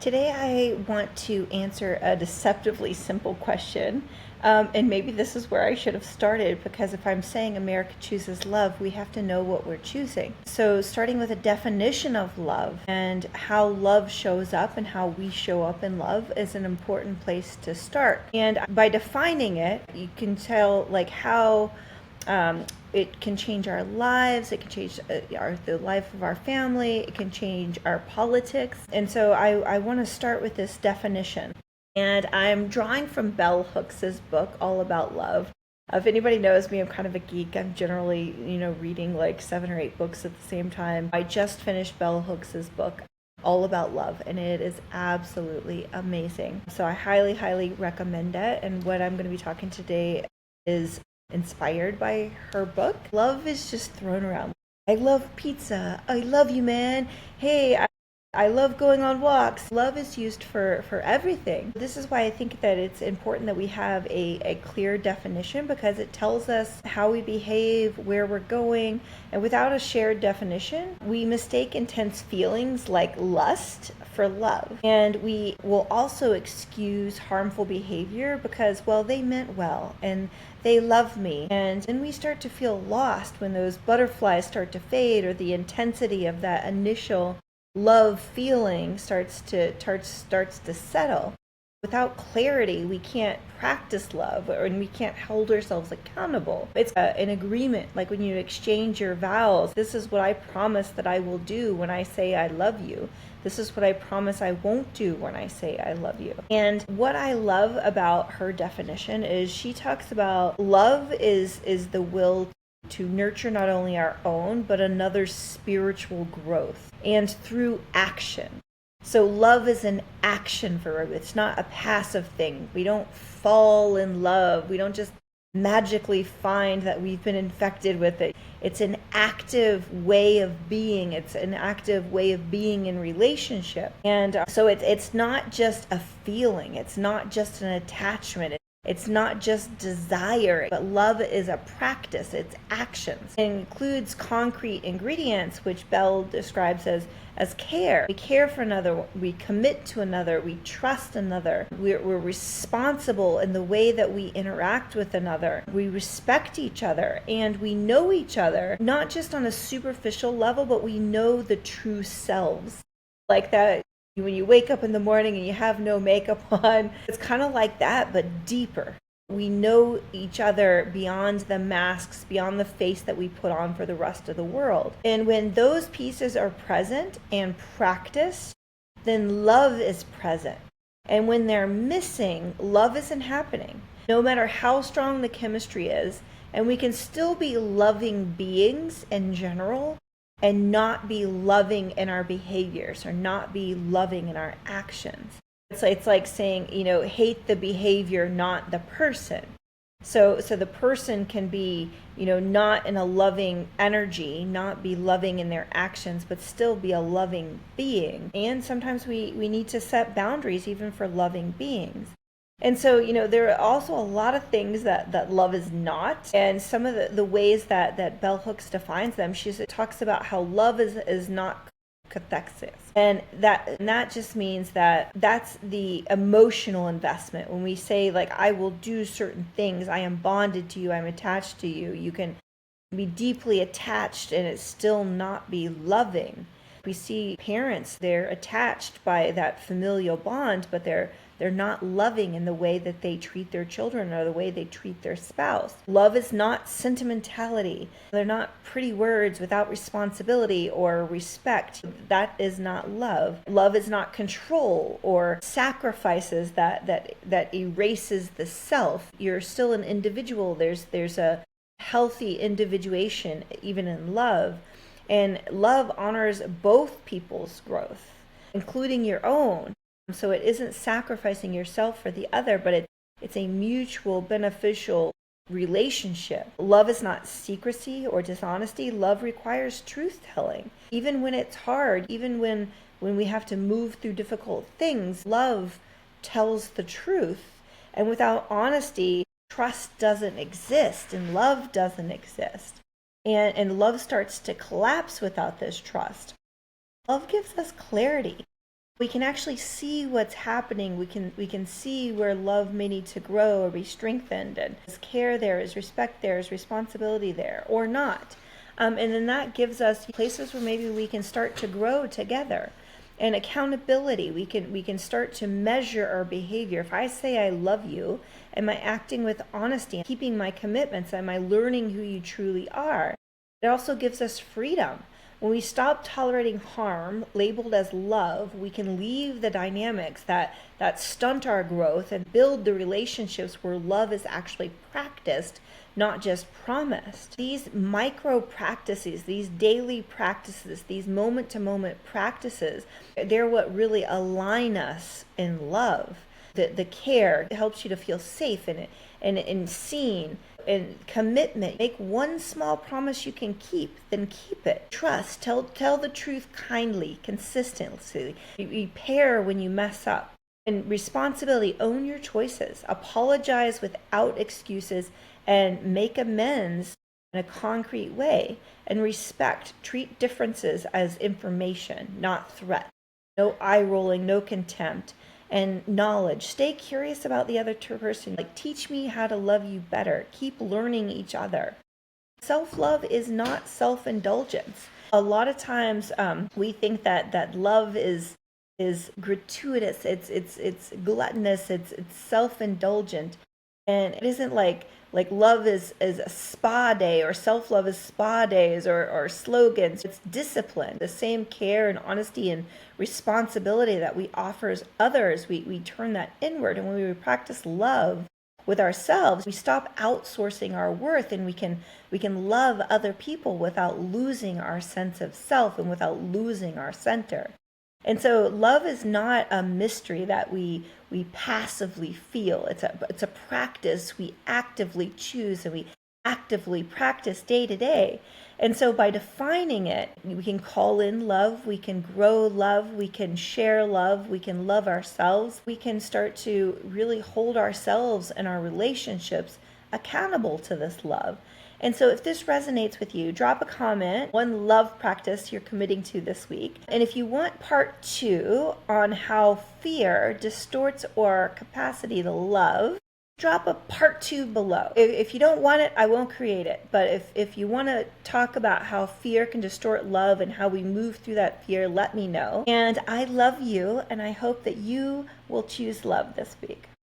Today, I want to answer a deceptively simple question. And maybe this is where I should have started, because if I'm saying America chooses love, we have to know what we're choosing. So, starting with a definition of love and how love shows up and how we show up in love is an important place to start. And by defining it, you can tell like how it can change our lives. It can change the life of our family. It can change our politics. And so I want to start with this definition. And I'm drawing from Bell Hooks's book, All About Love. If anybody knows me, I'm kind of a geek. I'm generally, reading like 7 or 8 books at the same time. I just finished Bell Hooks's book, All About Love, and it is absolutely amazing. So I highly, highly recommend it. And what I'm going to be talking today is inspired by her book. Love is just thrown around. I love pizza. I love you, man. Hey, I love going on walks. Love is used for everything. This is why I think that it's important that we have a clear definition, because it tells us how we behave, where we're going. And without a shared definition, we mistake intense feelings like lust for love. And we will also excuse harmful behavior because, well, they meant well and they love me. And then we start to feel lost when those butterflies start to fade, or the intensity of that initial love feeling starts to settle. Without clarity, we can't practice love, and we can't hold ourselves accountable. It's an agreement, like when you exchange your vows. This is what I promise that I will do when I say I love you. This is what I promise I won't do when I say I love you. And what I love about her definition is she talks about love is the will to nurture not only our own but another's spiritual growth, and through action. So love is an action verb. It's not a passive thing. We don't fall in love. We don't just magically find that we've been infected with it. It's an active way of being. It's an active way of being in relationship. And so it's not just a feeling. It's not just an attachment. It's not just desire, but love is a practice. It's actions. It includes concrete ingredients, which Bell describes as care. We care for another, we commit to another, we trust another, we're responsible in the way that we interact with another, we respect each other, and we know each other, not just on a superficial level, but we know the true selves. Like that, when you wake up in the morning and you have no makeup on, it's kind of like that, but deeper. We know each other beyond the masks, beyond the face that we put on for the rest of the world. And when those pieces are present and practiced, then love is present. And when they're missing, love isn't happening. No matter how strong the chemistry is, and we can still be loving beings in general, and not be loving in our behaviors, or not be loving in our actions. It's like saying, hate the behavior, not the person. So the person can be, not in a loving energy, not be loving in their actions, but still be a loving being. And sometimes we need to set boundaries even for loving beings. And so, there are also a lot of things that love is not. And some of the ways that Bell Hooks defines them, she talks about how love is not cathexis. And that just means that that's the emotional investment. When we say, like, I will do certain things, I am bonded to you, I'm attached to you. You can be deeply attached and it still not be loving. We see parents, they're attached by that familial bond, but they're not loving in the way that they treat their children or the way they treat their spouse. Love is not sentimentality. They're not pretty words without responsibility or respect. That is not love. Love is not control or sacrifices that erases the self. You're still an individual. There's a healthy individuation even in love. And love honors both people's growth, including your own. So it isn't sacrificing yourself for the other, but it's a mutual beneficial relationship. Love is not secrecy or dishonesty. Love requires truth telling. Even when it's hard, even when we have to move through difficult things, love tells the truth. And without honesty, trust doesn't exist and love doesn't exist. And love starts to collapse without this trust. Love gives us clarity. We can actually see what's happening. We can see where love may need to grow or be strengthened, and is care there, is respect there, is responsibility there, or not. And then that gives us places where maybe we can start to grow together. And accountability, we can start to measure our behavior. If I say I love you, am I acting with honesty, keeping my commitments? Am I learning who you truly are? It also gives us freedom. When we stop tolerating harm labeled as love, we can leave the dynamics that stunt our growth and build the relationships where love is actually practiced, not just promised. These micro practices, these daily practices, these moment to moment practices, they're what really align us in love. The care helps you to feel safe and seen. And commitment, make one small promise you can keep, then keep it. Trust, tell the truth kindly, consistently. Repair when you mess up. And responsibility, own your choices. Apologize without excuses and make amends in a concrete way. And respect, treat differences as information, not threat. No eye rolling, no contempt. And knowledge, stay curious about the other person. Like, teach me how to love you better. Keep learning each other. Self-love is not self-indulgence. A lot of times we think that love is gratuitous, it's gluttonous, it's self-indulgent. And it isn't like love is a spa day, or self-love is spa days, or slogans. It's discipline, the same care and honesty and responsibility that we offer as others. We turn that inward, and when we practice love with ourselves, we stop outsourcing our worth, and we can love other people without losing our sense of self and without losing our center. And so love is not a mystery that we passively feel. It's a practice we actively choose and we actively practice day to day. And so by defining it, we can call in love, we can grow love, we can share love, we can love ourselves. We can start to really hold ourselves and our relationships accountable to this love. And so if this resonates with you, drop a comment, one love practice you're committing to this week. And if you want part 2 on how fear distorts our capacity to love, drop a part 2 below. If you don't want it, I won't create it. But if you want to talk about how fear can distort love and how we move through that fear, let me know. And I love you, and I hope that you will choose love this week.